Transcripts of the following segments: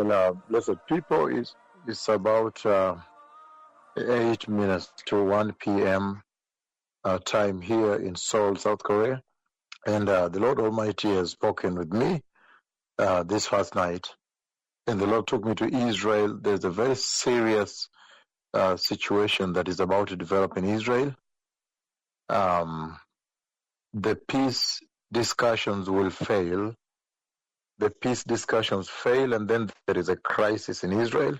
Blessed people, it's about 8 minutes to 1 p.m. Time here in Seoul, South Korea. And the Lord Almighty has spoken with me this past night. And the Lord took me to Israel. There's a very serious situation that is about to develop in Israel. The peace discussions will fail. The peace discussions fail, and then there is a crisis in Israel.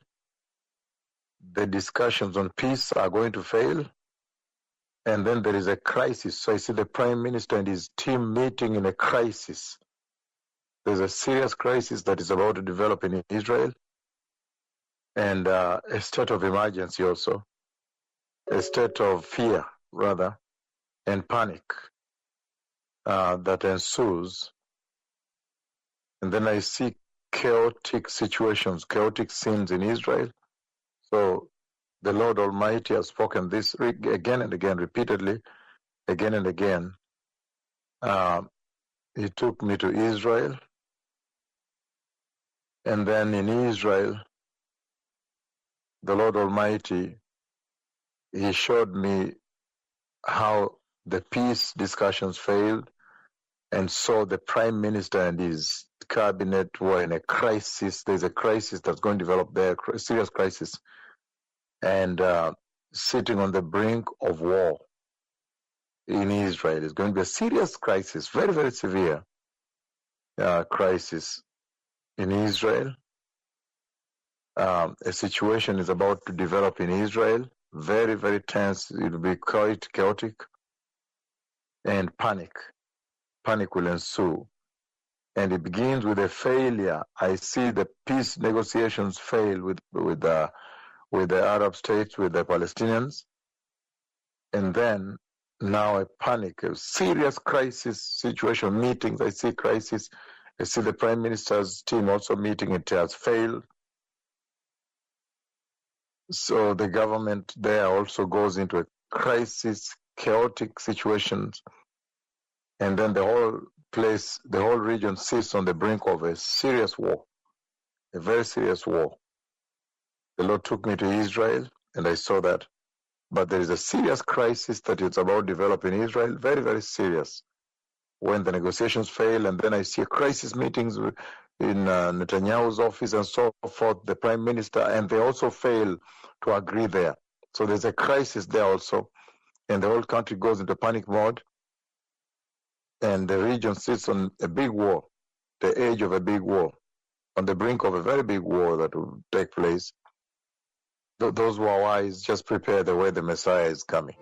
The discussions on peace are going to fail, and then there is a crisis. So I see the Prime Minister and his team meeting in a crisis. There's a serious crisis that is about to develop in Israel, and a state of emergency also, a state of fear, rather, and panic that ensues. And then I see chaotic situations, chaotic scenes in Israel. So the Lord Almighty has spoken this again and again, repeatedly, again and again. He took me to Israel. And then in Israel, the Lord Almighty, He showed me how the peace discussions failed, and so the Prime Minister and his cabinet were in a crisis. There's a crisis that's going to develop there, a serious crisis, and sitting on the brink of war in Israel. It's going to be a serious crisis, very, very severe crisis in Israel. A situation is about to develop in Israel, very, very tense. It will be quite chaotic, and panic. Panic will ensue. And it begins with a failure. I see the peace negotiations fail with the Arab states, with the Palestinians. And then now a panic, a serious crisis situation, meetings. I see crisis. I see the Prime Minister's team also meeting. It has failed. So the government there also goes into a crisis, chaotic situations. And then the whole place, the whole region sits on the brink of a serious war, a very serious war. The Lord took me to Israel, and I saw that. But there is a serious crisis that is about to develop in Israel, very, very serious. When the negotiations fail, and then I see crisis meetings in Netanyahu's office and so forth, the Prime Minister, and they also fail to agree there. So there's a crisis there also, and the whole country goes into panic mode. And the region sits on a big war, the edge of a big war, on the brink of a very big war that will take place. Those who are wise just prepare the way the Messiah is coming.